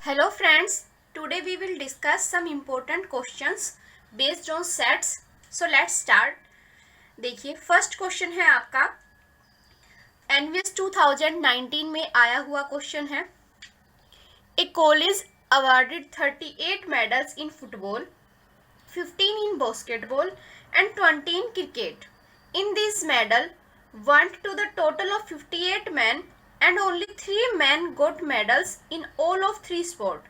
Hello friends, today we will discuss some important questions based on sets. So let's start. देखिए first question है आपका NVS 2019 में आया हुआ क्वेश्चन है. ए college awarded 38 medals in football, 15 in basketball and 20 in cricket. In this medal went to the total of 58 men and only 3 men got medals in all of 3 sports.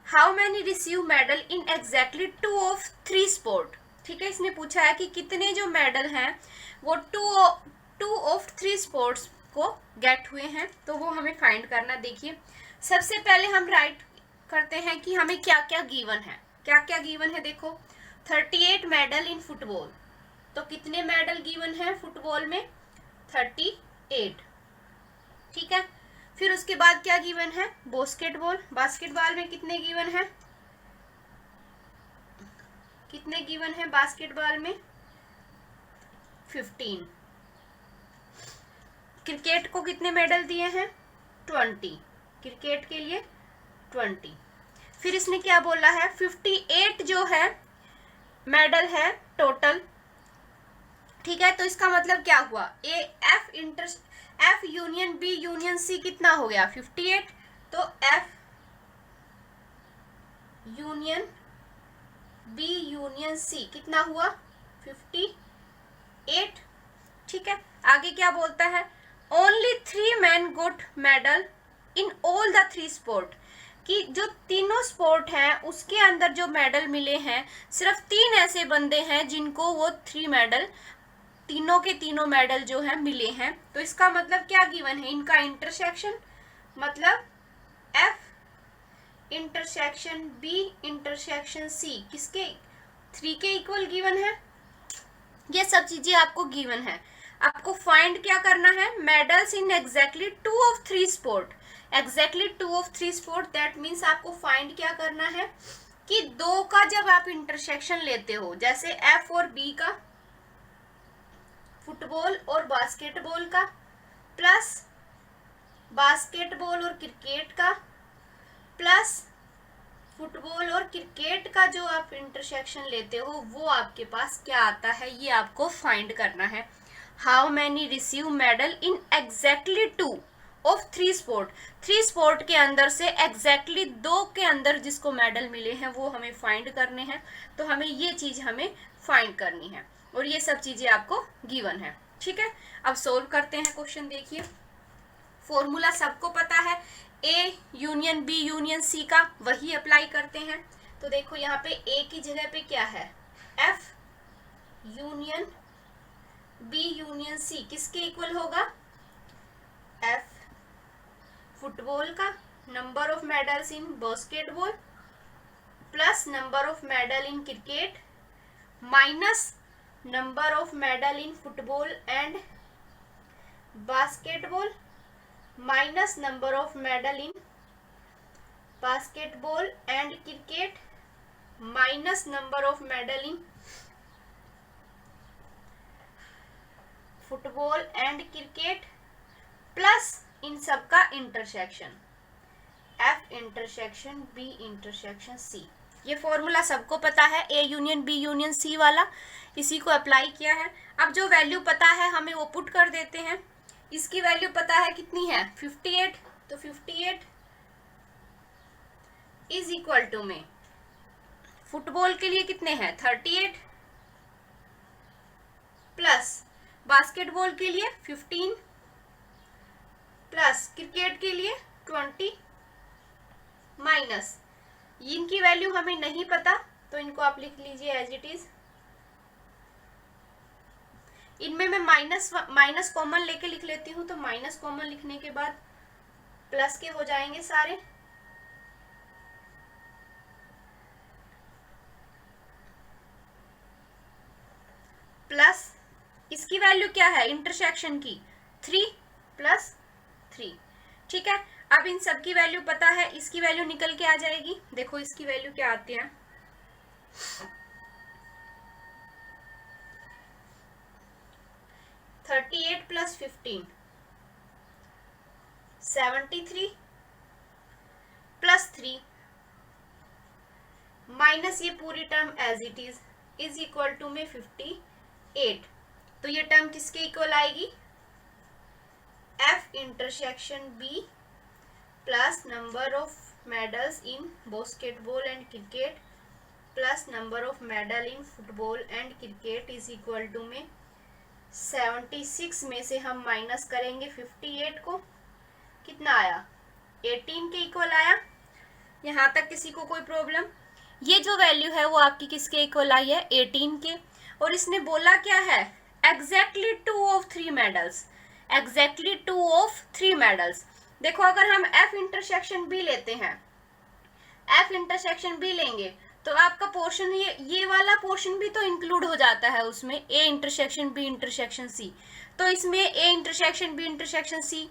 How many receive medal in exactly 2 of 3 sport. ठीक है, इसने पूछा है कि कितने जो medal हैं वो टू ऑफ 3 स्पोर्ट्स को गेट हुए हैं, तो वो हमें फाइंड करना. देखिए सबसे पहले हम राइट करते हैं कि हमें क्या क्या गिवन है. क्या क्या गिवन है देखो, 38 मेडल इन फुटबॉल, तो कितने मेडल गिवन है फुटबॉल में 38. ठीक है, फिर उसके बाद क्या गिवन है बास्केटबॉल. बास्केटबॉल में कितने गिवन है, कितने गिवन है बास्केटबॉल में 15. क्रिकेट को कितने मेडल दिए हैं 20, क्रिकेट के लिए 20. फिर इसने क्या बोला है 58 जो है मेडल है टोटल. ठीक है, तो इसका मतलब क्या हुआ F union B union C कितना हो गया 58, तो F union B union C कितना हुआ 58. ठीक है, आगे क्या बोलता है only 3 men got medal in all the 3 sport, कि जो तीनों स्पोर्ट हैं उसके अंदर जो मेडल मिले हैं सिर्फ 3 ऐसे बंदे हैं जिनको वो 3 मेडल, तीनों के तीनों मेडल जो है मिले हैं. तो इसका मतलब क्या गिवन है इनका इंटरसेक्शन, मतलब F intersection B intersection C किसके 3 के इक्वल गिवन है. ये सब चीजें आपको गिवन है. आपको फाइंड क्या करना है medals in exactly 2 of 3 sport. Exactly 2 of 3 sport that means आपको फाइंड क्या करना है कि 2 का जब आप इंटरसेक्शन लेते हो, जैसे एफ और बी का, फुटबॉल और बास्केटबॉल का, प्लस बास्केटबॉल और क्रिकेट का, प्लस फुटबॉल और क्रिकेट का जो आप इंटरसेक्शन लेते हो वो आपके पास क्या आता है, ये आपको फाइंड करना है. How many receive medal in exactly 2 of 3 sport. 3 sport के अंदर से एग्जैक्टली 2 के अंदर जिसको मेडल मिले हैं वो हमें फाइंड करने हैं. तो हमें ये चीज हमें फाइंड करनी है और ये सब चीजें आपको गिवन है. ठीक है, अब सोल्व करते हैं क्वेश्चन. देखिए फॉर्मूला सबको पता है, A union B union C का, वही अप्लाई करते हैं. तो देखो यहाँ पे ए की जगह पे क्या है F union B union C किसके इक्वल होगा, एफ फुटबॉल का number of medals in basketball plus number of medal in cricket minus number of medal in football and basketball minus number of medal in basketball and cricket minus number of medal in football and cricket plus इन सबका intersection F intersection B intersection C. ये formula सबको पता है, A union B union C वाला, इसी को apply किया है. अब जो वैल्यू पता है हमें वो पुट कर देते हैं. इसकी वैल्यू पता है कितनी है 58, तो 58 इज इक्वल टू में फुटबॉल के लिए कितने हैं 38 प्लस बास्केटबॉल के लिए 15 प्लस क्रिकेट के लिए 20 माइनस, इनकी वैल्यू हमें नहीं पता तो इनको आप लिख लीजिए एज इट इज. इनमें मैं माइनस कॉमन लेके लिख लेती हूँ, तो माइनस कॉमन लिखने के बाद प्लस के हो जाएंगे सारे. प्लस इसकी वैल्यू क्या है इंटरसेक्शन की 3 प्लस 3. ठीक है, अब इन सब की वैल्यू पता है, इसकी वैल्यू निकल के आ जाएगी. देखो इसकी वैल्यू क्या आती है 38 प्लस 15 73 प्लस 3 माइनस ये पूरी term as it is equal to में 58। तो ये टर्म किसके इक्वल आएगी, F intersection B plus number of medals in basketball and cricket plus number of medal in football and cricket is equal to में 76 में से हम माइनस करेंगे 58 को, कितना आया 18 के इक्वल आया। यहाँ तक किसी को कोई प्रॉब्लम? ये जो वैल्यू है वो आपकी किसके इक्वल आई है, 18 के। और इसने बोला क्या है, exactly 2 of 3 medals, exactly 2 of 3 medals. देखो अगर हम F इंटरसेक्शन B लेते हैं, F इंटरसेक्शन B लेंगे तो आपका पोर्शन ये वाला पोर्शन भी तो इंक्लूड हो जाता है उसमें, A intersection B intersection C। तो इसमें A intersection B intersection C,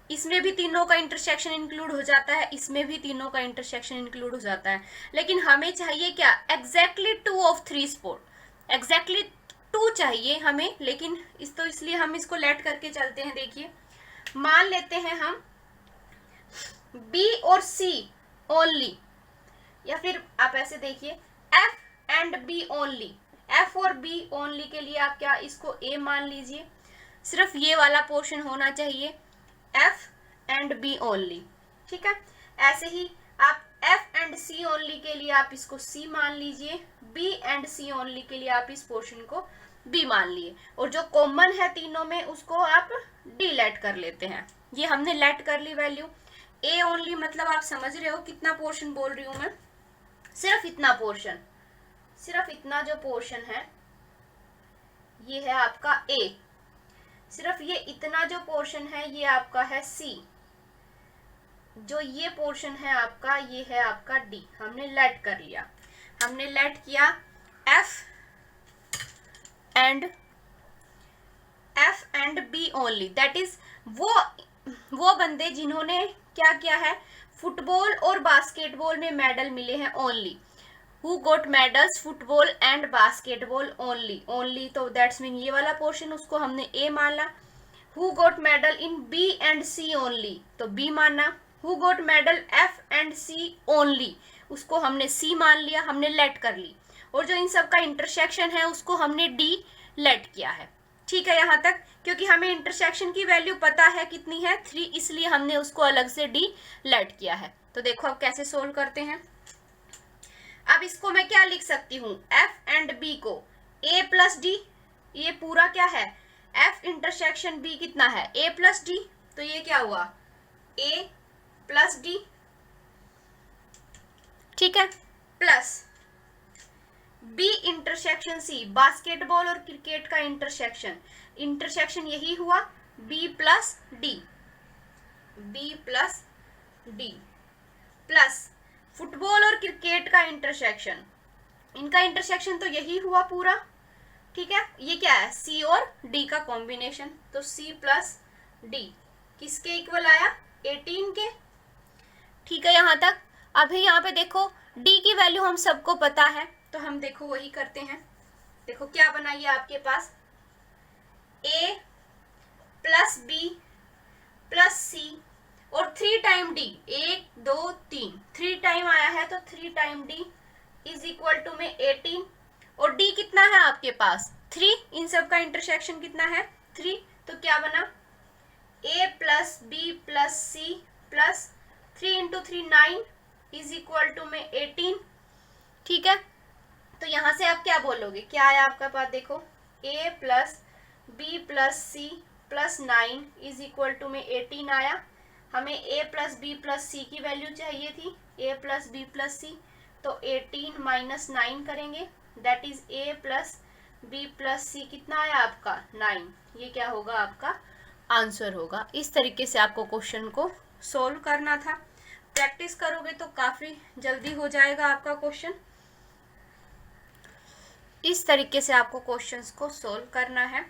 इसमें भी तीनों का इंटरसेक्शन इंक्लूड हो जाता है, इसमें भी तीनों का इंटरसेक्शन इंक्लूड हो जाता है। लेकिन हमें चाहिए क्या, एग्जैक्टली 2 ऑफ 3 स्पॉट, एग्जैक्टली 2 चाहिए हमें। लेकिन तो इसलिए हम इसको लेट करके चलते हैं। देखिए मान लेते हैं हम B और C ओनली, या फिर आप ऐसे देखिए F and B only, F और B ओनली के लिए आप क्या इसको A मान लीजिए, सिर्फ ये वाला पोर्शन होना चाहिए F एंड B ओनली, ठीक है। ऐसे ही आप F एंड C ओनली के लिए आप इसको C मान लीजिए, B एंड C ओनली के लिए आप इस पोर्शन को B मान लिए, और जो कॉमन है तीनों में उसको आप D लेट कर लेते हैं। ये हमने लेट कर ली वैल्यू। A ओनली मतलब आप समझ रहे हो कितना पोर्शन बोल रही हूं मैं, सिर्फ इतना पोर्शन, सिर्फ इतना जो पोर्शन है ये है आपका A, सिर्फ ये इतना जो पोर्शन है ये आपका है C, जो ये पोर्शन है आपका ये है आपका D। हमने लेट कर लिया, हमने लेट किया F and B only, that is वो बंदे जिन्होंने क्या किया है, फुटबॉल और बास्केटबॉल में मेडल मिले हैं only, who got medals football and basketball only, only तो दैट्स मीन ये वाला पोर्शन उसको हमने A माना। Who got medal in B and C only, तो B माना। Who got medal F and C only, उसको हमने C मान लिया, हमने लेट कर ली। और जो इन सब का इंटरसेक्शन है उसको हमने D लेट किया है, ठीक है यहाँ तक। क्योंकि हमें इंटरसेक्शन की वैल्यू पता है कितनी है 3, इसलिए हमने उसको अलग से D लेट किया है। तो देखो अब कैसे सोल्व करते हैं। अब इसको मैं क्या लिख सकती हूँ, F एंड B को A प्लस D, ये पूरा क्या है F इंटरसेक्शन B कितना है A प्लस D, तो ये क्या हुआ A प्लस D, ठीक है, plus B intersection C, basketball और क्रिकेट का इंटरसेक्शन, इंटरसेक्शन यही हुआ B plus D, B plus D, plus football और क्रिकेट का इंटरसेक्शन, इनका इंटरसेक्शन तो यही हुआ पूरा, ठीक है। ये क्या है C और D का कॉम्बिनेशन, तो C प्लस D किसके इक्वल आया 18 के, ठीक है यहाँ तक। अभी यहाँ पे देखो D की वैल्यू हम सबको पता है, तो हम देखो वही करते हैं। देखो क्या बनाइए आपके पास A plus B plus C और 3 टाइम D, 1 2 3, 3 टाइम आया है तो 3 time D is equal to में 18। और D कितना है आपके पास 3, इन सब का इंटरसेक्शन कितना है 3, तो क्या बना A plus B plus C plus 3 into 3 9 is equal to में 18, ठीक है। तो यहाँ से आप क्या बोलोगे, क्या आया आपका पास, देखो A plus B plus C plus 9 is equal to में 18 आया। हमें A plus B plus C की वैल्यू चाहिए थी, A plus B plus C, तो 18 माइनस 9 करेंगे, that is A plus B plus C कितना आया आपका 9, ये क्या होगा आपका आंसर होगा। इस तरीके से आपको क्वेश्चन को सोल्व करना था। प्रैक्टिस करोगे तो काफ़ी जल्दी हो जाएगा आपका क्वेश्चन। इस तरीके से आपको क्वेश्चंस को सोल्व करना है।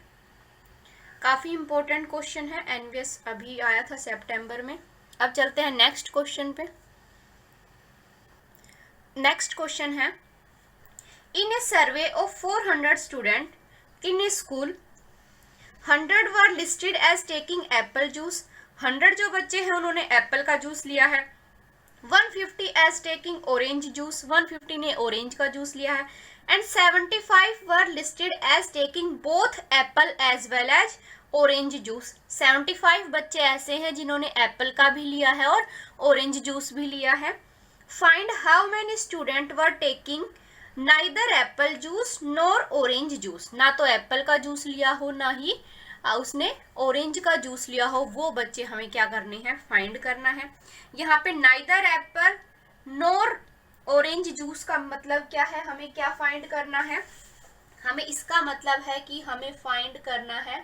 काफ़ी इम्पोर्टेंट क्वेश्चन है, एनवीएस अभी आया था सितंबर में। अब चलते हैं नेक्स्ट क्वेश्चन पे। नेक्स्ट क्वेश्चन है, in a survey of 400 student in a school 100 were listed as taking apple juice. 100 जो बच्चे हैं उन्होंने एप्पल का जूस लिया है, 150 एज टेकिंग ऑरेंज जूस, 150 ने ऑरेंज का जूस लिया है, and 75 were listed as taking both apple as well as orange juice. 75 बच्चे ऐसे हैं जिन्होंने एप्पल का भी लिया है और ऑरेंज जूस भी लिया है। Find how many student were taking neither apple juice nor orange juice, ना तो एप्पल का जूस लिया हो ना ही उसने ऑरेंज का जूस लिया हो, वो बच्चे हमें क्या करने हैं, फाइंड करना है। यहाँ पे neither Apple nor orange juice का मतलब क्या है, हमें क्या फाइंड करना है, हमें इसका मतलब है कि हमें फाइंड करना है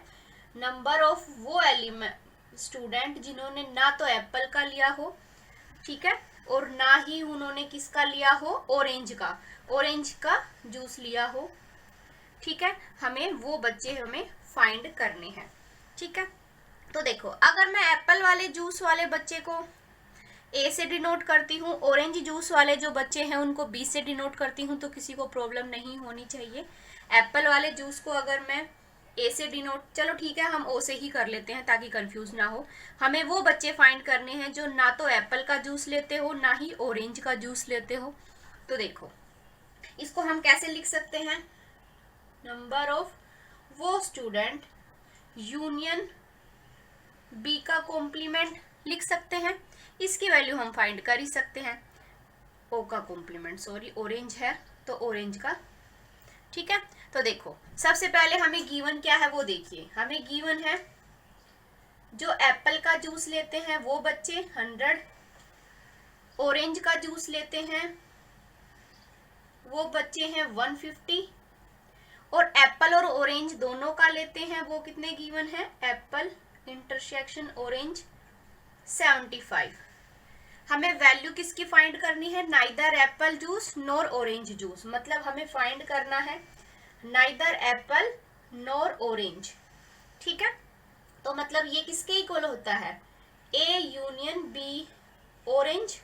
नंबर ऑफ वो एलिमेंट स्टूडेंट जिन्होंने ना तो एप्पल का लिया हो, ठीक है, और ना ही उन्होंने किसका लिया हो, ऑरेंज का जूस लिया हो, ठीक है। हमें वो बच्चे हमें फाइंड करने हैं, ठीक है। तो देखो, अगर मैं एप्पल वाले जूस वाले बच्चे को ए से डिनोट करती हूँ, ऑरेंज जूस वाले जो बच्चे हैं उनको बी से डिनोट करती हूँ, तो किसी को प्रॉब्लम नहीं होनी चाहिए। एप्पल वाले जूस को अगर मैं ए से डिनोट, चलो ठीक है हम ओ से ही कर लेते हैं ताकि कंफ्यूज ना हो। हमें वो बच्चे फाइंड करने हैं जो ना तो एप्पल का जूस लेते हो ना ही ऑरेंज का जूस लेते हो। तो देखो, इसको हम कैसे लिख सकते हैं, नंबर ऑफ वो स्टूडेंट यूनियन बी का कॉम्प्लीमेंट लिख सकते हैं। इसकी वैल्यू हम फाइंड कर ही सकते हैं, ओ का कॉम्प्लीमेंट, सॉरी ऑरेंज है तो ऑरेंज का, ठीक है। तो देखो, सबसे पहले हमें गिवन क्या है वो देखिए, हमें गिवन है जो एप्पल का जूस लेते हैं वो बच्चे 100, ऑरेंज का जूस लेते हैं वो बच्चे हैं 150, और एप्पल और ऑरेंज दोनों का लेते हैं वो कितने गिवन है, एप्पल इंटरसेक्शन ऑरेंज 75। हमें वैल्यू किसकी फाइंड करनी है, neither apple juice nor orange juice, मतलब हमें फाइंड करना है नाइदर एप्पल नॉर ऑरेंज, ठीक है। तो मतलब ये किसके इक्वल होता है, ए यूनियन बी ऑरेंज,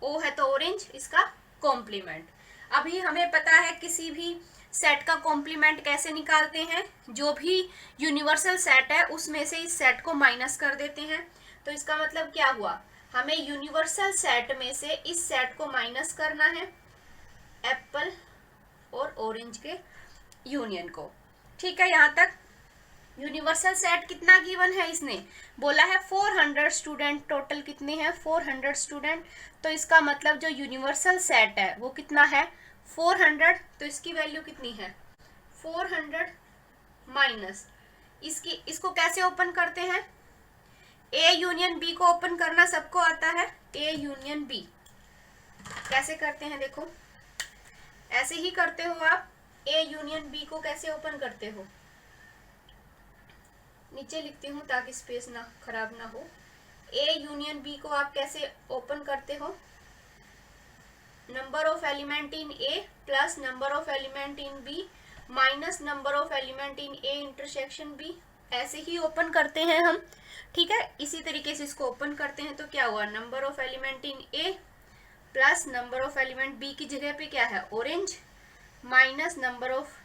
ओ है तो ऑरेंज, इसका कॉम्प्लीमेंट। अभी हमें पता है किसी भी सेट का कॉम्प्लीमेंट कैसे निकालते हैं, जो भी यूनिवर्सल सेट है उसमें से इस सेट को माइनस कर देते हैं। तो इसका मतलब क्या हुआ, हमें यूनिवर्सल सेट में से इस सेट को माइनस करना है, एप्पल और ऑरेंज के यूनियन को, ठीक है। यहाँ तक यूनिवर्सल सेट कितना गिवन है, इसने बोला है 400 स्टूडेंट, टोटल कितने हैं 400 स्टूडेंट, तो इसका मतलब जो यूनिवर्सल सेट है वो कितना है 400, तो इसकी वैल्यू कितनी है 400 माइनस इसको कैसे ओपन करते हैं, ए यूनियन बी को ओपन करना सबको आता है, ए यूनियन बी कैसे करते हैं, देखो ऐसे ही करते हो आप। ए यूनियन बी को कैसे ओपन करते हो, नीचे लिखती हूँ ताकि स्पेस ना खराब ना हो। ए यूनियन बी को आप कैसे ओपन करते हो, number of element in A plus number of element in B minus number of element in A intersection B, ऐसे ही ओपन करते हैं हम, ठीक है। इसी तरीके से इसको ओपन करते हैं तो क्या हुआ, number of element in A plus number of element B की जगह पे क्या है orange, minus number of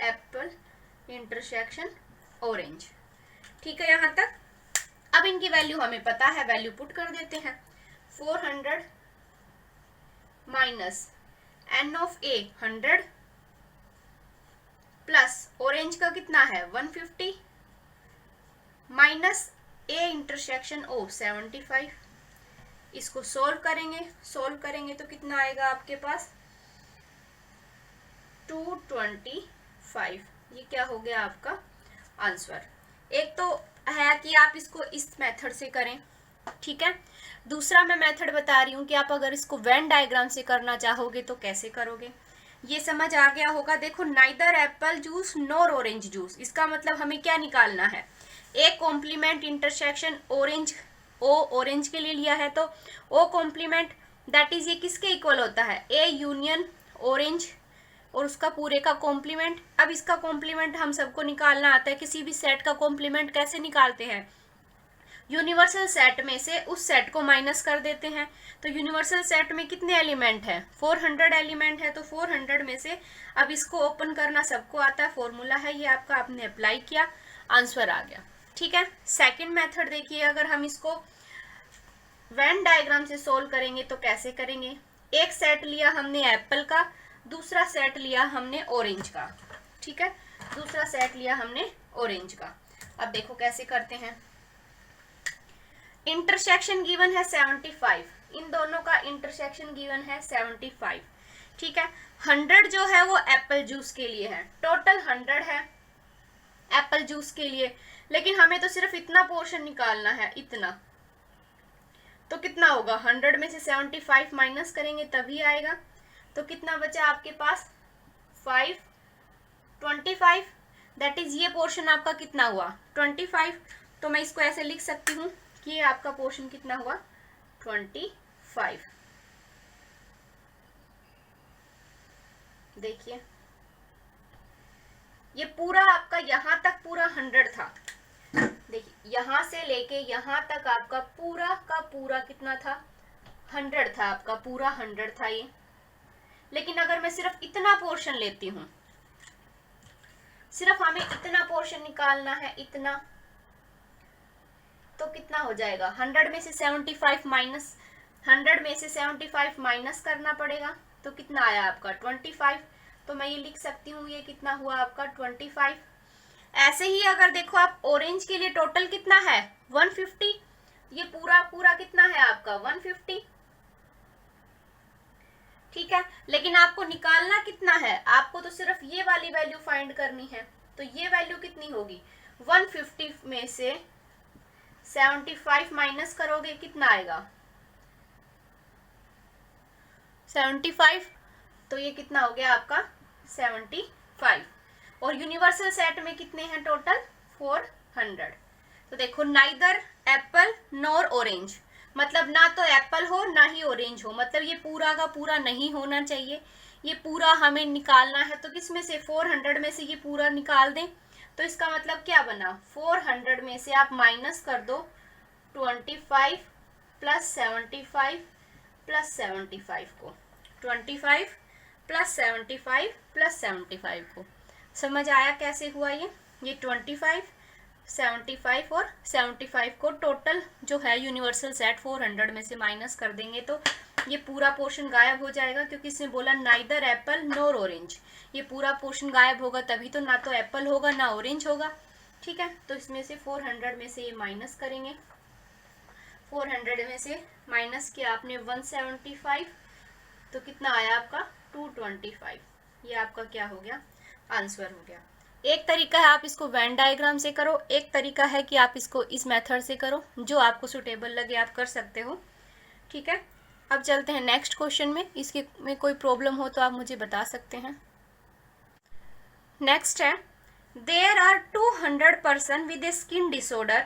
apple intersection orange, ठीक है यहाँ तक। अब इनकी वैल्यू हमें पता है, वैल्यू पुट कर देते हैं, 400 minus n of A 100 plus orange का कितना है 150 माइनस ए इंटरसेक्शन ओ 75। इसको सोल्व करेंगे तो कितना आएगा आपके पास 225। ये क्या हो गया आपका आंसर। एक तो है कि आप इसको इस मेथड से करें, ठीक है। दूसरा मैं मेथड बता रही हूँ कि आप अगर इसको वेन डायग्राम से करना चाहोगे तो कैसे करोगे, ये समझ आ गया होगा। देखो, neither apple juice nor orange juice, इसका मतलब हमें क्या निकालना है, A complement intersection orange, O orange के लिए लिया है तो ओ कॉम्प्लीमेंट दैट इज ये किसके इक्वल होता है, ए यूनियन ऑरेंज और उसका पूरे का कॉम्प्लीमेंट। अब इसका कॉम्प्लीमेंट हम सबको निकालना आता है, किसी भी सेट का कॉम्प्लीमेंट कैसे निकालते हैं, यूनिवर्सल सेट में से उस सेट को माइनस कर देते हैं। तो यूनिवर्सल सेट में कितने एलिमेंट हैं 400 एलिमेंट है, तो 400 में से अब इसको ओपन करना सबको आता है, फॉर्मूला है ये आपका, आपने अप्लाई किया, आंसर आ गया, ठीक है। सेकंड मेथड देखिए, अगर हम इसको वेन डायग्राम से सोल्व करेंगे तो कैसे करेंगे, एक सेट लिया हमने एप्पल का, दूसरा सेट लिया हमने ऑरेंज का, ठीक है, दूसरा सेट लिया हमने ऑरेंज का। अब देखो कैसे करते हैं। इंटरसेक्शन गिवन है 75, इन दोनों का इंटरसेक्शन गिवन है 75, ठीक है। 100 जो है वो एप्पल जूस के लिए है, टोटल 100 है एप्पल जूस के लिए, लेकिन हमें तो सिर्फ इतना पोर्शन निकालना है, इतना। तो कितना होगा, 100 में से 75 माइनस करेंगे तभी आएगा। तो कितना बचा आपके पास, 25, दैट इज ये पोर्शन आपका कितना हुआ, 25। तो मैं इसको ऐसे लिख सकती हूँ कि ये आपका पोर्शन कितना हुआ, 25। देखिए ये पूरा आपका यहां तक पूरा 100 था, देखिए यहां से लेके यहां तक आपका पूरा का पूरा कितना था, 100 था, आपका पूरा 100 था ये। लेकिन अगर मैं सिर्फ इतना पोर्शन लेती हूं, सिर्फ हमें इतना पोर्शन निकालना है, इतना, तो कितना हो जाएगा, 100 में से 75 माइनस, 100 में से 75 माइनस करना पड़ेगा। तो कितना आया आपका 25। तो मैं ये लिख सकती हूँ, ये कितना हुआ आपका 25। ऐसे ही अगर देखो आप ऑरेंज के लिए टोटल कितना है 150, ये पूरा पूरा कितना है आपका 150, ठीक है। लेकिन आपको निकालना कितना है, आपको तो सिर्फ ये वाली वैल्यू फाइंड करनी है। तो ये वैल्यू कितनी होगी, 150 में से 75 माइनस करोगे कितना आएगा 75। तो ये कितना हो गया आपका 75। और यूनिवर्सल सेट में कितने हैं टोटल 400। तो देखो नाइदर एप्पल नॉर ऑरेंज, मतलब ना तो एप्पल हो ना ही ऑरेंज हो, मतलब ये पूरा का पूरा नहीं होना चाहिए, ये पूरा हमें निकालना है। तो किस में से 400 में से ये पूरा निकाल दें, तो इसका मतलब क्या बना, 400 में से आप माइनस कर दो 25 प्लस 75 प्लस 75 को, 25 प्लस 75 प्लस 75 को। समझ आया कैसे हुआ ये 25, 75 और 75 को टोटल जो है यूनिवर्सल सेट 400 में से माइनस कर देंगे तो ये पूरा पोर्शन गायब हो जाएगा, क्योंकि इसने बोला नाइदर एप्पल नॉर ऑरेंज, ये पूरा पोर्शन गायब होगा तभी तो ना तो एप्पल होगा ना ऑरेंज होगा, ठीक है। तो इसमें से 400 में से ये माइनस करेंगे, 400 में से माइनस किया आपने 175, तो कितना आया आपका 225। ये आपका क्या हो गया, आंसर हो गया। एक तरीका है आप इसको वेन डायग्राम से करो, एक तरीका है कि आप इसको इस मेथड से करो, जो आपको सुटेबल लगे आप कर सकते हो, ठीक है। अब चलते हैं नेक्स्ट क्वेश्चन में, इसके में कोई प्रॉब्लम हो तो आप मुझे बता सकते हैं। नेक्स्ट है, there are 200 person with a skin disorder,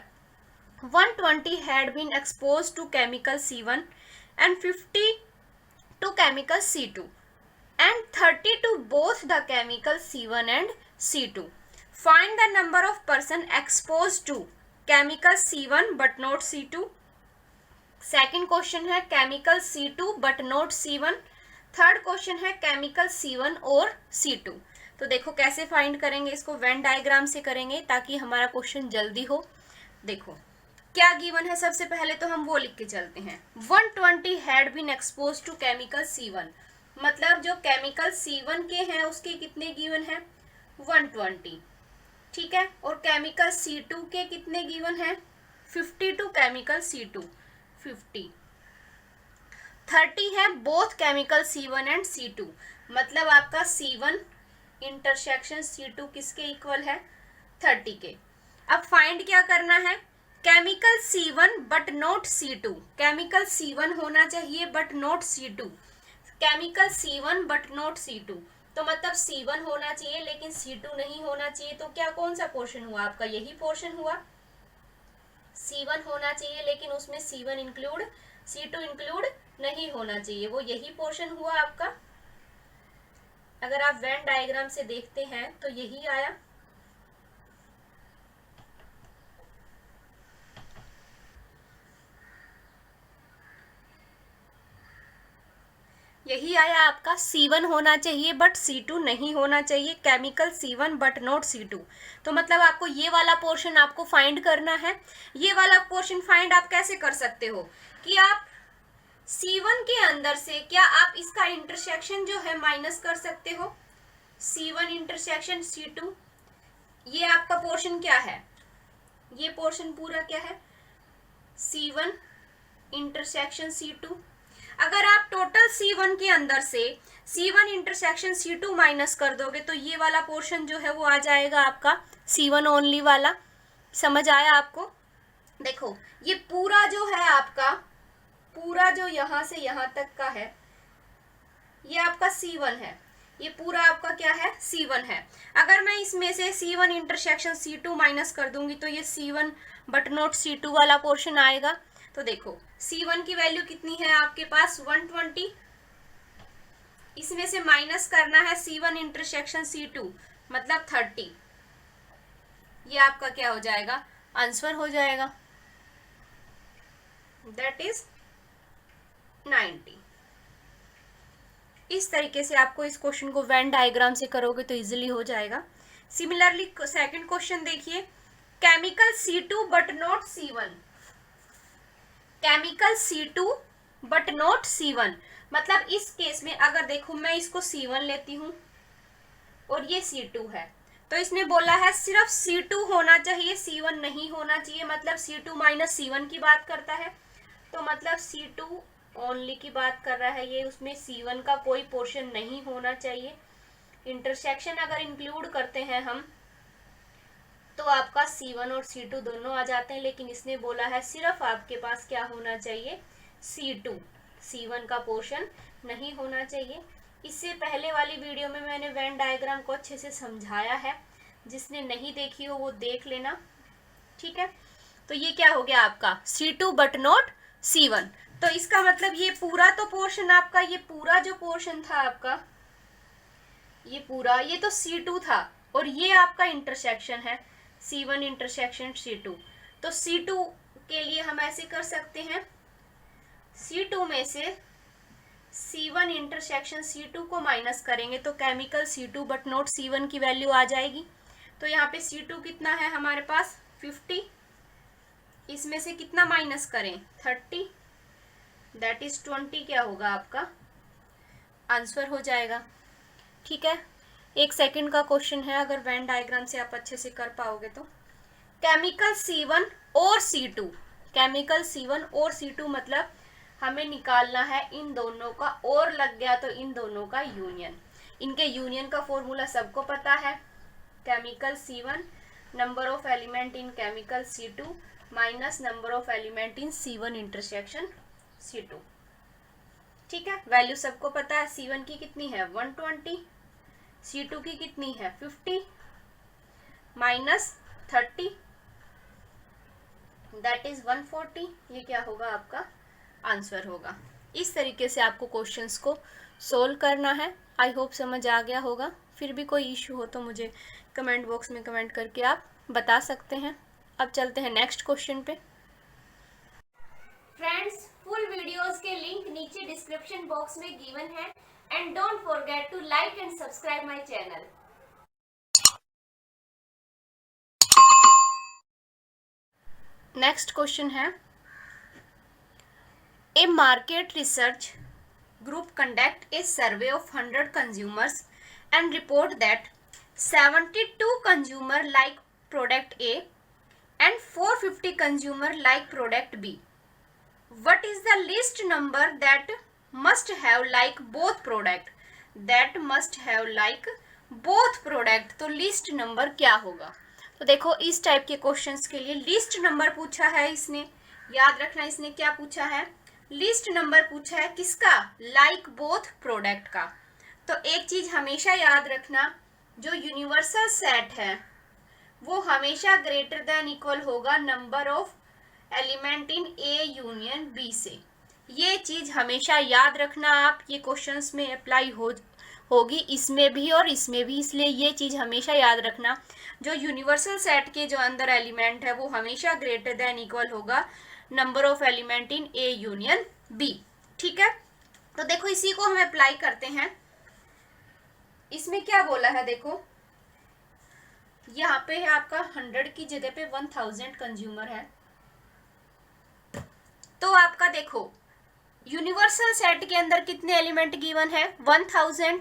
120 had been exposed to chemical C1 and 50 to chemical C2 and 30 to both the chemical C1 and C2. Find the number of person exposed to chemical C1 but not C2. Second question है chemical C2 but not C1। Third question है chemical C1 और C2। तो देखो कैसे find करेंगे इसको, Venn diagram से करेंगे ताकि हमारा क्वेश्चन जल्दी हो। देखो क्या गिवन है, सबसे पहले तो हम वो लिख के चलते हैं, 120 had been exposed to chemical C1, मतलब जो केमिकल C1 के हैं उसके कितने गिवन है 120, ठीक है। और केमिकल C2 के कितने गिवन है 52, केमिकल C2 50, 30 है both chemical C1 and C2, मतलब आपका C1 इंटरसेक्शन C2 किसके इक्वल है 30 के। अब फाइंड क्या करना है, chemical C1 but not C2, chemical C1 होना चाहिए but not C2, chemical C1 but not C2, तो मतलब C1 होना चाहिए लेकिन C2 नहीं होना चाहिए। तो क्या कौन सा पोर्शन हुआ आपका, यही पोर्शन हुआ, C1 होना चाहिए लेकिन उसमें C1 इंक्लूड C2 इंक्लूड नहीं होना चाहिए, वो यही पोर्शन हुआ आपका। अगर आप वेन डायग्राम से देखते हैं तो यही आया। यही आया आपका, C1 होना चाहिए बट C2 नहीं होना चाहिए, chemical C1 but not C2। तो मतलब आपको ये वाला पोर्शन आपको फाइंड करना है। ये वाला पोर्शन फाइंड आप कैसे कर सकते हो कि आप C1 के अंदर से क्या आप इसका इंटरसेक्शन जो है माइनस कर सकते हो, C1 इंटरसेक्शन C2। ये आपका पोर्शन क्या है, ये पोर्शन पूरा क्या है, C1 इंटरसेक्शन C2। अगर आप टोटल C1 के अंदर से C1 इंटरसेक्शन C2 माइनस कर दोगे तो ये वाला पोर्शन जो है वो आ जाएगा आपका C1 ओनली वाला। समझ आया आपको? देखो ये पूरा जो है आपका, पूरा जो यहां से यहां तक का है ये आपका C1 है, ये पूरा आपका क्या है, C1 है। अगर मैं इसमें से C1 इंटरसेक्शन C2 माइनस कर दूंगी तो ये C1 बट नॉट C2 वाला पोर्शन आएगा। तो देखो C1 की वैल्यू कितनी है आपके पास 120, इसमें से माइनस करना है C1 इंटरसेक्शन C2 मतलब 30। ये आपका क्या हो जाएगा, आंसर हो जाएगा, दैट इज 90। इस तरीके से आपको इस क्वेश्चन को वेन डायग्राम से करोगे तो इजीली हो जाएगा। सिमिलरली सेकंड क्वेश्चन देखिए, chemical C2 but not C1, chemical C2 but not C1। मतलब इस केस में अगर देखो मैं इसको C1 लेती हूं और ये C2 है, तो इसने बोला है सिर्फ C2 होना चाहिए, C1 नहीं होना चाहिए, मतलब C2 माइनस C1 की बात करता है। तो मतलब C2 ओनली की बात कर रहा है ये, उसमें C1 का कोई पोर्शन नहीं होना चाहिए। इंटरसेक्शन अगर इंक्लूड करते हैं हम तो आपका C1 और C2 दोनों आ जाते हैं, लेकिन इसने बोला है सिर्फ आपके पास क्या होना चाहिए, C2, C1 का पोर्शन नहीं होना चाहिए। इससे पहले वाली वीडियो में मैंने वेन डायग्राम को अच्छे से समझाया है, जिसने नहीं देखी हो वो देख लेना, ठीक है। तो ये क्या हो गया आपका C2 बट नॉट C1। तो इसका मतलब ये पूरा तो पोर्शन आपका, ये पूरा जो पोर्शन था आपका, ये पूरा, ये तो C2 था और ये आपका इंटरसेक्शन है C1 इंटरसेक्शन C2। तो C2 के लिए हम ऐसे कर सकते हैं, C2 में से C1 इंटरसेक्शन C2 को माइनस करेंगे तो chemical C2 but not C1 की वैल्यू आ जाएगी। तो यहाँ पे C2 कितना है हमारे पास 50, इसमें से कितना माइनस करें 30, दैट इज 20 क्या होगा आपका आंसर हो जाएगा, ठीक है। एक सेकंड का क्वेश्चन है, अगर वेन डायग्राम से आप अच्छे से कर पाओगे तो, केमिकल C1 और C2, केमिकल C1 और C2 मतलब हमें निकालना है इन दोनों का, और लग गया तो इन दोनों का यूनियन। इनके यूनियन का फॉर्मूला सबको पता है, chemical C1 number of element in chemical C2 minus number of element in C1 intersection C2, ठीक है। वैल्यू सबको पता है, C1 की कितनी है 120, C2 की कितनी है 50 माइनस 30 दैट इज 140। ये क्या होगा आपका आंसर होगा। इस तरीके से आपको क्वेश्चंस को सोल्व करना है। आई होप समझ आ गया होगा। फिर भी कोई इशू हो तो मुझे कमेंट बॉक्स में कमेंट करके आप बता सकते हैं। अब चलते हैं नेक्स्ट क्वेश्चन पे। फ्रेंड्स, फुल वीडियोस के लिंक नीचे डिस्क्रिप्शन बॉक्स में गिवन है and don't forget to like and subscribe my channel. Next question है, a market research group conduct a survey of 100 consumers and report that 72 consumer like product A and 450 consumer like product B. What is the least number that must have like both product? That must have like both product. तो least number क्या होगा? तो देखो इस type के questions के लिए least number पूछा है इसने, याद रखना इसने क्या पूछा है, लिस्ट नंबर पूछा है किसका, लाइक बोथ प्रोडक्ट का। तो एक चीज हमेशा याद रखना, जो यूनिवर्सल सेट है वो हमेशा ग्रेटर देन इक्वल होगा number of element in A union B से। ये चीज हमेशा याद रखना आप, ये क्वेश्चंस में अप्लाई होगी इसमें भी और इसमें भी, इसलिए ये चीज हमेशा याद रखना, जो यूनिवर्सल सेट के जो अंदर एलिमेंट है वो हमेशा ग्रेटर देन इक्वल होगा number of element in A union B, ठीक है। तो देखो इसी को हम अप्लाई करते हैं। इसमें क्या बोला है, देखो यहाँ पे है आपका 100 की जगह पे 1000 कंज्यूमर है। तो आपका देखो यूनिवर्सल सेट के अंदर कितने एलिमेंट गिवन है, 1000।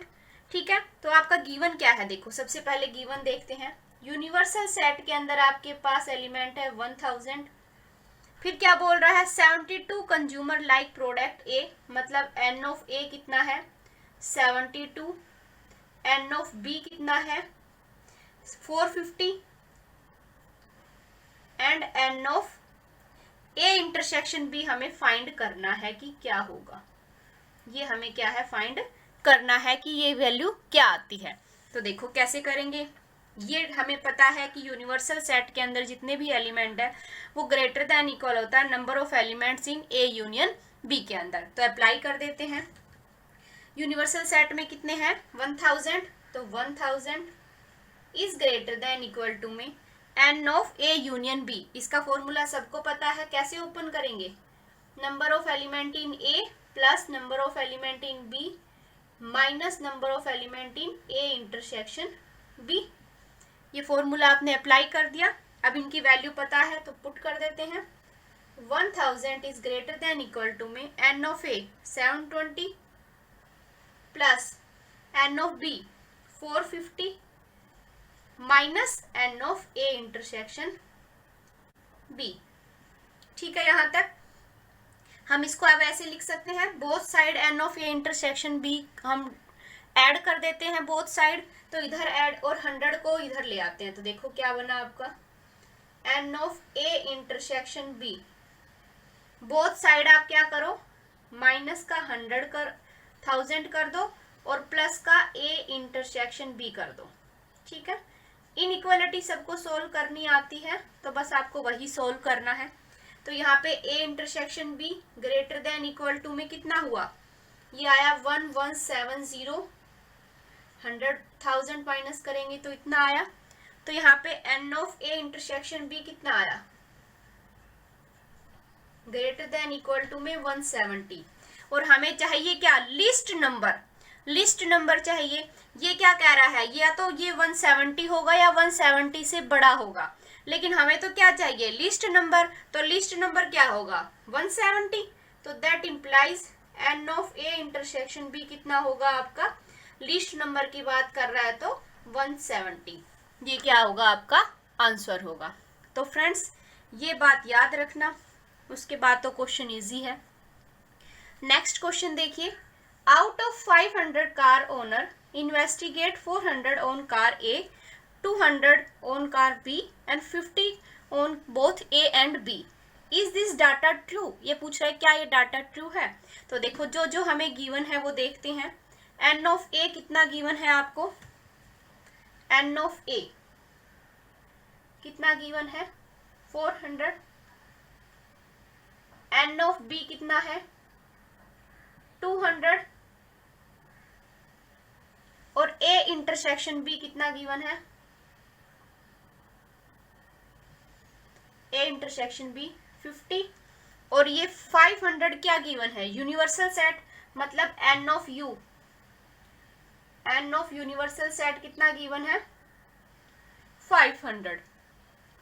ठीक है, तो आपका गिवन क्या है, देखो सबसे पहले गिवन देखते हैं। यूनिवर्सल सेट के अंदर आपके पास एलिमेंट है 1000। फिर क्या बोल रहा है, 72 कंज्यूमर लाइक प्रोडक्ट ए, मतलब एन ऑफ ए कितना है 72, एन ऑफ बी कितना है 450 and n of A intersection भी हमें फाइंड करना है कि क्या होगा। ये हमें क्या है, फाइंड करना है कि ये वैल्यू क्या आती है। तो देखो कैसे करेंगे, ये हमें पता है कि यूनिवर्सल सेट के अंदर जितने भी एलिमेंट है वो ग्रेटर देन इक्वल होता है number of elements in A union B के अंदर। तो अप्लाई कर देते हैं। यूनिवर्सल सेट में कितने हैं 1000, तो 1000 is greater than equal to में n of A union B. इसका फॉर्मूला सबको पता है, कैसे ओपन करेंगे, number of element in A plus number of element in B minus number of element in A intersection B. ये formula आपने apply कर दिया। अब इनकी वैल्यू पता है तो पुट कर देते हैं। 1000 is greater than equal to में n of A 720 plus n of B 450 minus n of A intersection B. ठीक है, यहां तक हम इसको अब ऐसे लिख सकते हैं, both side n of A intersection B हम ऐड कर देते हैं बोथ साइड। तो इधर ऐड और 100 को इधर ले आते हैं। तो देखो क्या बना आपका, n of A intersection B, both side आप क्या करो, माइनस का 100 कर 1000 कर दो और प्लस का ए इंटरसेक्शन बी कर दो। ठीक है, इनइक्वालिटी सबको सोल्व करनी आती है तो बस आपको वही सोल्व करना है। तो यहाँ पे A intersection B greater than equal to में कितना हुआ, ये आया 1170, 100,000 माइनस करेंगे तो इतना आया। तो यहाँ पे n of A intersection B कितना आया, ग्रेटर देन इक्वल टू में 170। और हमें चाहिए क्या, लिस्ट नंबर, लिस्ट नंबर चाहिए। ये क्या कह रहा है, या तो ये 170 होगा या 170 से बड़ा होगा, लेकिन हमें तो क्या चाहिए, लिस्ट नंबर। तो लिस्ट नंबर क्या होगा 170। तो that implies n of A intersection B कितना होगा आपका, लिस्ट नंबर की बात कर रहा है तो 170। ये क्या होगा, आपका आंसर होगा। तो फ्रेंड्स ये बात याद रखना, उसके बाद तो क्वेश्चन इजी है। नेक्स्ट क्वेश्चन देखिए, out of 500 car owner investigate 400 on car A, 200 on car B and 50 on both A and B. Is this data true, ये पूछ रहा है क्या ये डाटा ट्रू है। तो देखो जो जो हमें गिवन है वो देखते हैं। एन ऑफ ए कितना गिवन है आपको, एन ऑफ ए कितना गिवन है 400, एन ऑफ बी कितना है 200 और ए इंटरसेक्शन बी कितना गिवन है, ए इंटरसेक्शन बी 50। और ये 500 क्या गिवन है, यूनिवर्सल सेट, मतलब n of U, n of universal set कितना गिवन है 500।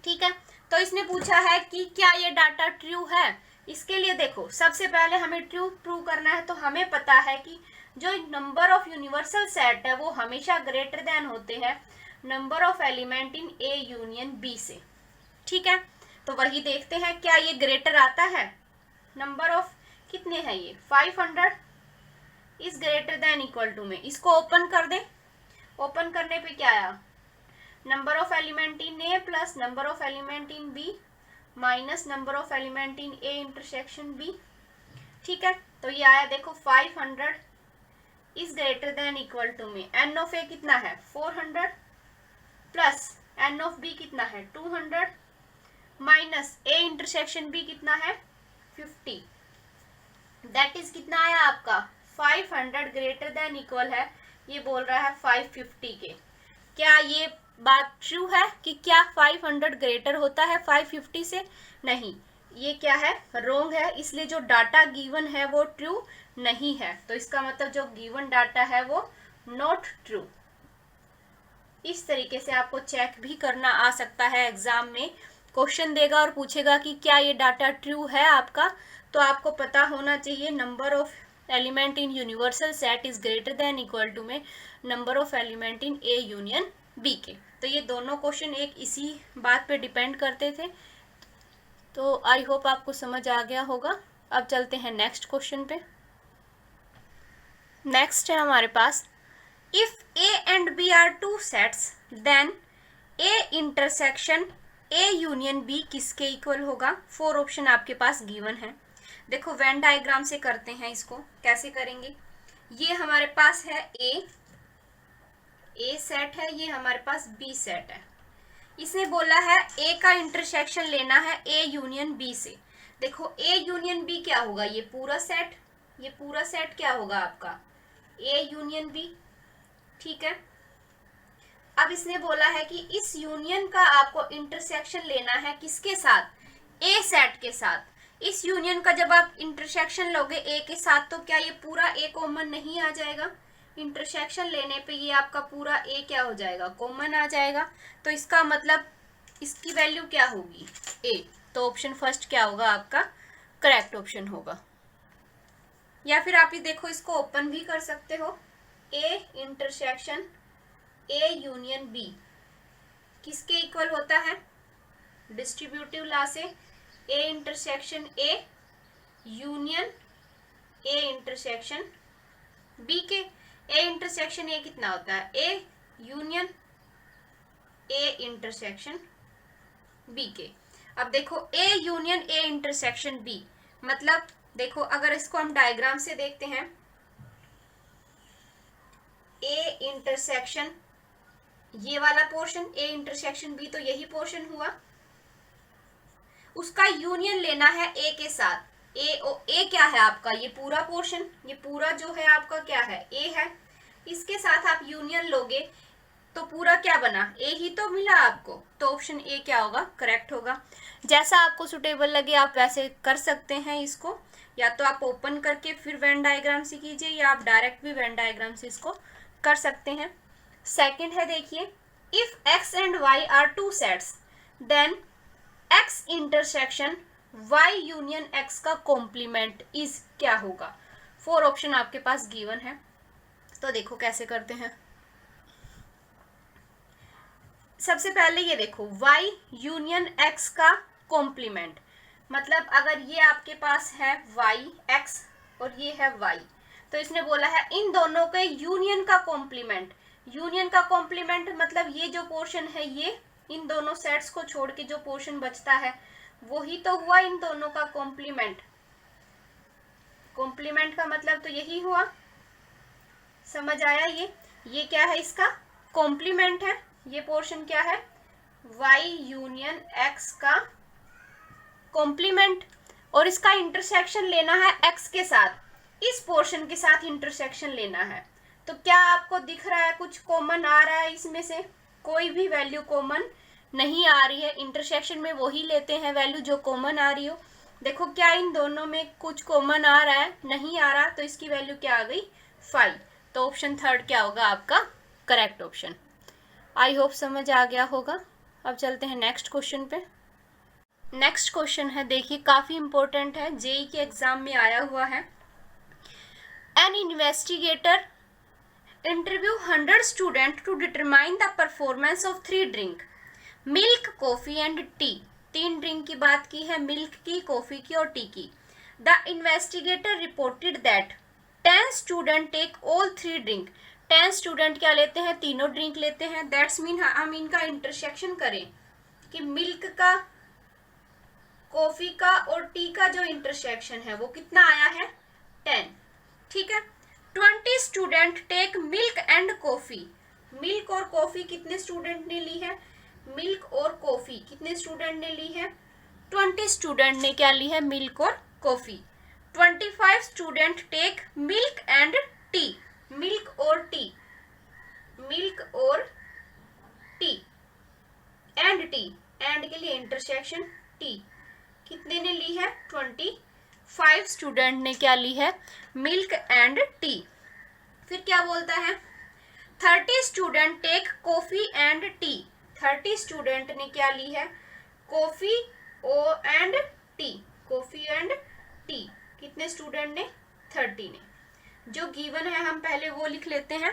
ठीक है, तो इसने पूछा है कि क्या ये डाटा ट्रू है। इसके लिए देखो सबसे पहले हमें ट्रू प्रूव करना है। तो हमें पता है कि जो नंबर ऑफ यूनिवर्सल सेट है वो हमेशा ग्रेटर देन होते हैं number of element in A union B से। ठीक है, तो वही देखते हैं क्या ये ग्रेटर आता है। नंबर ऑफ कितने हैं ये 500 is greater than equal to में, इसको ओपन कर दे। ओपन करने पे क्या आया, number of element in A plus number of element in B minus number of element in A intersection B. ठीक है, तो ये आया देखो 500 is greater than equal to में एन ऑफ ए कितना है 400 प्लस एन ऑफ बी कितना है 200 माइनस ए इंटरसेक्शन बी कितना है 50। दैट इज कितना आया आपका 500 ग्रेटर देन इक्वल है, ये बोल रहा है 550 के। क्या ये बात ट्रू है कि क्या 500 ग्रेटर होता है 550 से? नहीं, ये क्या है, रोंग है, इसलिए जो डाटा गिवन है वो ट्रू नहीं है। तो इसका मतलब जो गिवन डाटा है वो नॉट ट्रू। इस तरीके से आपको चेक भी करना आ सकता है। एग्जाम में क्वेश्चन देगा और पूछेगा कि क्या ये डाटा ट्रू है आपका, तो आपको पता होना चाहिए number of element in universal set is greater than equal to में number of element in A union B के। तो ये दोनों क्वेश्चन एक इसी बात पे डिपेंड करते थे। तो आई होप आपको समझ आ गया होगा। अब चलते हैं नेक्स्ट क्वेश्चन पे। नेक्स्ट है हमारे पास, if A and B are two sets, then A intersection A union B किसके इक्वल होगा? 4 ऑप्शन आपके पास गिवन है। देखो वेन डायग्राम से करते हैं इसको। कैसे करेंगे? ये हमारे पास है A सेट है, ये हमारे पास B सेट है। इसने बोला है A का इंटरसेक्शन लेना है A यूनियन B से। देखो A यूनियन B क्या होगा? ये पूरा सेट क्या होगा आपका? A union B। ठीक है। अब इसने बोला है कि इस यूनियन का आपको इंटरसेक्शन लेना है किसके साथ? ए सेट के साथ। इस यूनियन का जब आप इंटरसेक्शन लोगे ए के साथ, तो क्या ये पूरा ए कॉमन नहीं आ जाएगा? इंटरसेक्शन लेने पे ये आपका पूरा ए क्या हो जाएगा? कॉमन आ जाएगा। तो इसका मतलब इसकी वैल्यू क्या होगी? ए। तो ऑप्शन फर्स्ट क्या होगा आपका? करेक्ट ऑप्शन होगा। या फिर आप ये देखो, इसको ओपन भी कर सकते हो। A intersection A union B किसके इक्वल होता है? डिस्ट्रीब्यूटिव लॉ से A intersection A union A intersection B के। ए इंटरसेक्शन ए कितना होता है? A union A intersection B के। अब देखो A union A intersection B मतलब, देखो अगर इसको हम डायग्राम से देखते हैं, ए इंटरसेक्शन ये वाला पोर्शन ए इंटरसेक्शन बी, तो यही पोर्शन हुआ। उसका यूनियन लेना है ए के साथ। ए क्या है आपका? ये पूरा पोर्शन, ये पूरा जो है आपका क्या है? ए है। इसके साथ आप यूनियन लोगे तो पूरा क्या बना? ए ही तो मिला आपको। तो ऑप्शन ए क्या होगा? करेक्ट होगा। जैसा आपको सुटेबल लगे आप वैसे कर सकते हैं इसको। या तो आप ओपन करके फिर वेन डायग्राम से कीजिए, या आप डायरेक्ट भी वेन डायग्राम से इसको कर सकते हैं। सेकंड है, देखिए, if x and y are two sets, then x intersection y union x का कॉम्प्लीमेंट इज क्या होगा? 4 ऑप्शन आपके पास गिवन है। तो देखो कैसे करते हैं। सबसे पहले ये देखो, y यूनियन x का कॉम्प्लीमेंट मतलब अगर ये आपके पास है y x और ये है y, तो इसने बोला है इन दोनों के यूनियन का कॉम्प्लीमेंट। यूनियन का कॉम्प्लीमेंट मतलब ये जो पोर्शन है, ये इन दोनों सेट्स को छोड़ के जो पोर्शन बचता है वही तो हुआ इन दोनों का कॉम्प्लीमेंट। कॉम्प्लीमेंट का मतलब तो यही हुआ। समझ आया? ये क्या है? इसका कॉम्प्लीमेंट है। ये पोर्शन क्या है? y यूनियन x का कॉम्प्लीमेंट। और इसका इंटरसेक्शन लेना है x के साथ, इस पोर्शन के साथ इंटरसेक्शन लेना है। तो क्या आपको दिख रहा है कुछ कॉमन आ रहा है? इसमें से कोई भी वैल्यू कॉमन नहीं आ रही है। इंटरसेक्शन में वही लेते हैं वैल्यू जो कॉमन आ रही हो। देखो क्या इन दोनों में कुछ कॉमन आ रहा है? नहीं आ रहा। तो इसकी वैल्यू क्या आ गई? 5। तो ऑप्शन थर्ड क्या होगा आपका? Correct option. आई होप समझ आ गया होगा। अब चलते हैं नेक्स्ट क्वेश्चन पे। नेक्स्ट क्वेश्चन है, देखिए काफी इंपॉर्टेंट है, जेई के एग्जाम में आया हुआ है। An investigator interview 100 students to determine the performance of 3 drink, milk, coffee and tea। 3 drink की बात की है, मिल्क की, कॉफी की और टी की। The investigator reported that 10 students take all 3 drink। 10 student क्या लेते हैं? तीनों ड्रिंक लेते हैं। दैट्स मीन हम इनका इंटरसेक्शन करें कि मिल्क का, कॉफी का और टी का जो इंटरसेक्शन है वो कितना आया है? 10। ठीक है। 20 student take milk and coffee. Milk और कॉफी कितने स्टूडेंट ने ली है? मिल्क और कॉफी कितने स्टूडेंट ने ली है? 20 स्टूडेंट ने क्या ली है? मिल्क और coffee. 25 student take milk and tea. Milk और टी, मिल्क और टी एंड टी, एंड के लिए इंटरसेक्शन टी कितने ने ली है? 25 स्टूडेंट ने क्या ली है? Milk and tea. फिर क्या बोलता है? 30 student take coffee and tea. 30 student ने क्या ली है? Coffee and tea. Coffee and tea. कितने स्टूडेंट ने? 30 ने। जो गिवन है हम पहले वो लिख लेते हैं।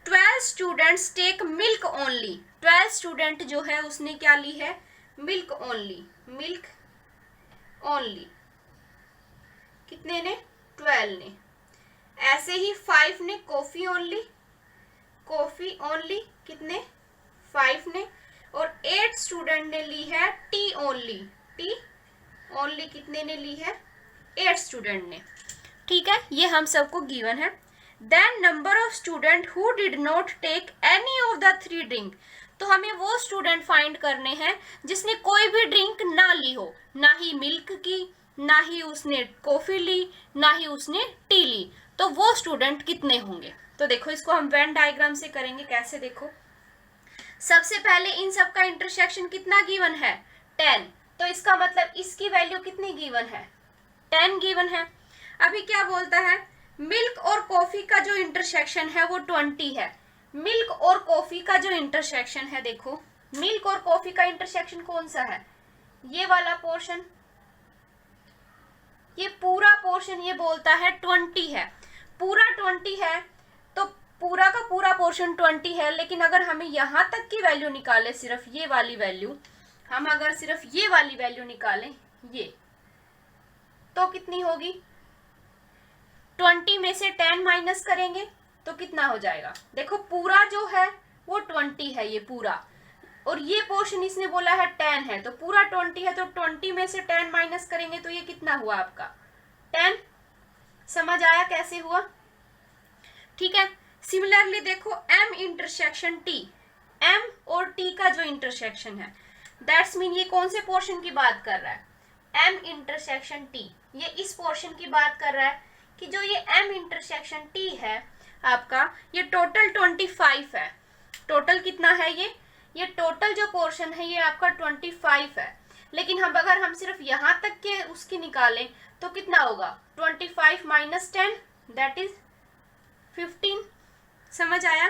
12 students take milk only. 12 student जो है उसने क्या ली है? Milk only. Milk only. कितने ने? 12 ने। ऐसे ही 5 ने कॉफी ओनली। कॉफी ओनली कितने? 5 ने। और 8 स्टूडेंट ने ली है टी ओनली। टी ओनली कितने ने ली है? 8 स्टूडेंट ने। ठीक है, ये हम सबको गिवन है। Then number of student who did not take any of the 3 drink. तो हमें वो स्टूडेंट फाइंड करने हैं जिसने कोई भी ड्रिंक ना ली हो, ना ही मिल्क की, ना ही उसने कॉफी ली, ना ही उसने टी ली। तो वो स्टूडेंट कितने होंगे? तो देखो इसको हम वेन डायग्राम से करेंगे। कैसे? देखो सबसे पहले इन सब का इंटरसेक्शन कितना गिवन है? 10। तो इसका मतलब इसकी वैल्यू कितनी गिवन है? 10 गिवन है। अभी क्या बोलता है? मिल्क और कॉफी का जो इंटरसेक्शन है वो 20 है। मिल्क और कॉफी का जो इंटरसेक्शन है, देखो मिल्क और कॉफी का इंटरसेक्शन कौन सा है? ये वाला पोर्शन, ये पूरा पोर्शन ये बोलता है 20 है। पूरा 20 है तो पूरा का पूरा पोर्शन 20 है। लेकिन अगर हमें यहां तक की वैल्यू निकाले, सिर्फ ये वाली वैल्यू, हम अगर सिर्फ ये वाली वैल्यू निकालें ये, तो कितनी होगी? 20 में से 10 माइनस करेंगे तो कितना हो जाएगा? देखो पूरा जो है वो 20 है, ये पूरा, और ये पोर्शन इसने बोला है 10 है, तो पूरा 20 है। तो 20 में से 10 माइनस करेंगे तो ये कितना हुआ आपका? 10। समझ आया कैसे हुआ? ठीक है। सिमिलरली देखो m इंटरसेक्शन t, m और t का जो इंटरसेक्शन है, दैट्स मीन ये कौन से पोर्शन की बात कर रहा है? m intersection t। ये इस पोर्शन की बात कर रहा है कि जो ये m इंटरसेक्शन t है आपका, ये टोटल 25 है। टोटल कितना है ये टोटल जो पोर्शन है ये आपका 25 है। लेकिन अगर हम सिर्फ यहां तक के उसकी निकालें तो कितना होगा? 25 माइनस 10 दैट इज 15। समझ आया?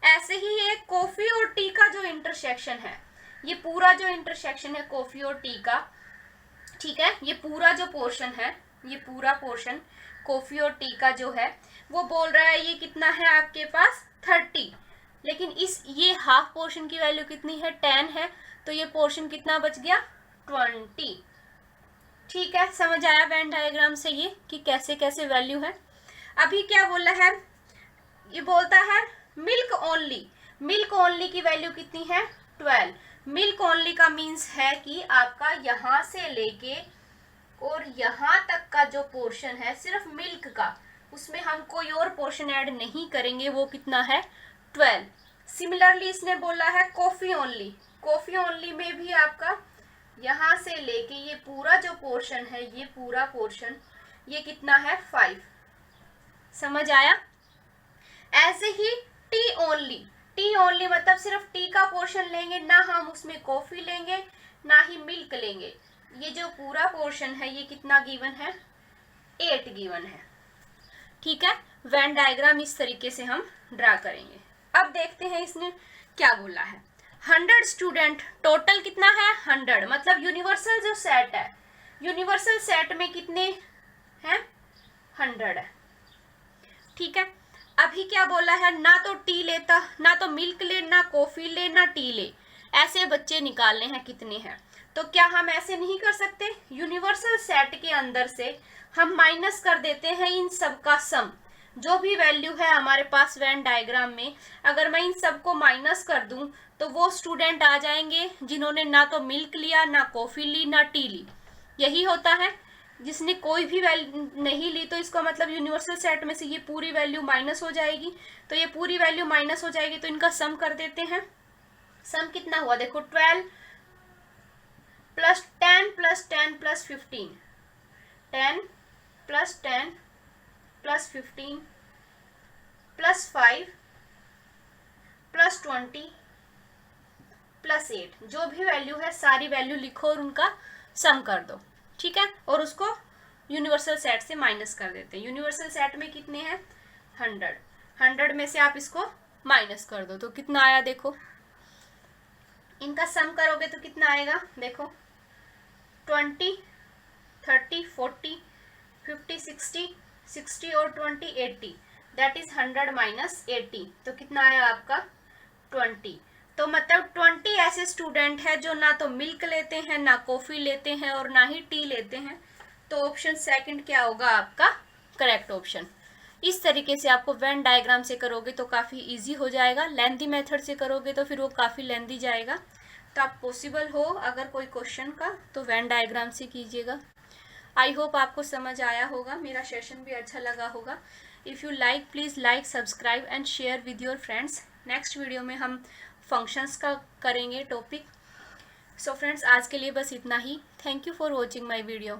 ऐसे ही ये कॉफी और टी का जो इंटरसेक्शन है, ये पूरा जो इंटरसेक्शन है कॉफी और टी का, ठीक है, ये पूरा जो पोर्शन है, ये पूरा पोर्शन कॉफी और टी का जो है वो बोल रहा है ये कितना है आपके पास? 30। लेकिन ये हाफ पोर्शन की वैल्यू कितनी है? 10 है। तो ये पोर्शन कितना बच गया? 20। ठीक है, समझ आया वेन डायग्राम से ये कि कैसे कैसे वैल्यू है। अभी क्या बोला है? ये बोलता है मिल्क ओनली। मिल्क ओनली की वैल्यू कितनी है? 12। मिल्क ओनली का मीन्स है कि आपका यहां से लेके और यहां तक का जो पोर्शन है सिर्फ मिल्क का, उसमें हम कोई और पोर्शन ऐड नहीं करेंगे, वो कितना है? 12। सिमिलरली इसने बोला है कॉफी ओनली। कॉफी ओनली में भी आपका यहां से लेके ये पूरा जो पोर्शन है, ये पूरा पोर्शन ये कितना है? 5। समझ आया? ऐसे ही टी ओनली। टी ओनली मतलब सिर्फ टी का पोर्शन लेंगे, ना हम उसमें कॉफी लेंगे ना ही मिल्क लेंगे। ये जो पूरा पोर्शन है ये कितना गिवन है? 8 गिवन है। ठीक है, वेन डायग्राम इस तरीके से हम ड्रा करेंगे। अब देखते हैं इसने क्या बोला है। 100 स्टूडेंट, टोटल कितना है? 100। मतलब यूनिवर्सल जो सेट है, यूनिवर्सल सेट में कितने हैं? 100 है। ठीक है। अभी क्या बोला है? ना तो टी लेता, ना तो मिल्क ले, ना कॉफी ले, ना टी ले, ऐसे बच्चे निकालने हैं कितने हैं। तो क्या हम ऐसे नहीं कर सकते? यूनिवर्सल सेट के अंदर से हम माइनस कर देते हैं इन सब का सम। जो भी वैल्यू है हमारे पास वेन डायग्राम में, अगर मैं इन सबको माइनस कर दूं तो वो स्टूडेंट आ जाएंगे जिन्होंने ना तो मिल्क लिया, ना कॉफी ली, ना टी ली। यही होता है। जिसने कोई भी वैल्यू नहीं ली तो इसका मतलब यूनिवर्सल सेट में से ये पूरी वैल्यू माइनस हो जाएगी। तो ये पूरी वैल्यू माइनस हो जाएगी तो इनका सम कर देते हैं। सम कितना हुआ? देखो 12 plus 10 plus 10 plus 15, 10 plus 10 plus 15 plus 5 plus 20 plus 8, जो भी वैल्यू है सारी वैल्यू लिखो और उनका सम कर दो, ठीक है, और उसको यूनिवर्सल सेट से माइनस कर देते हैं। यूनिवर्सल सेट में कितने हैं 100, 100 में से आप इसको माइनस कर दो तो कितना आया देखो, इनका सम करोगे तो कितना आएगा देखो 20 30 40 50 60 60 और 20 80, दैट इज 100 माइनस 80, तो कितना आया आपका 20। तो मतलब 20 ऐसे स्टूडेंट है जो ना तो मिल्क लेते हैं, ना कॉफी लेते हैं और ना ही टी लेते हैं, तो ऑप्शन सेकंड क्या होगा आपका करेक्ट ऑप्शन। इस तरीके से आपको वेन डायग्राम से करोगे तो काफ़ी इजी हो जाएगा, लेंथी मेथड से करोगे तो फिर वो काफ़ी लेंथी जाएगा। तो आप पॉसिबल हो अगर कोई क्वेश्चन का तो वेन डायग्राम से कीजिएगा। आई होप आपको समझ आया होगा, मेरा सेशन भी अच्छा लगा होगा। If you like please like subscribe and share with your friends. Next video में हम फंक्शंस का करेंगे टॉपिक। सो फ्रेंड्स आज के लिए बस इतना ही। Thank you for watching my video.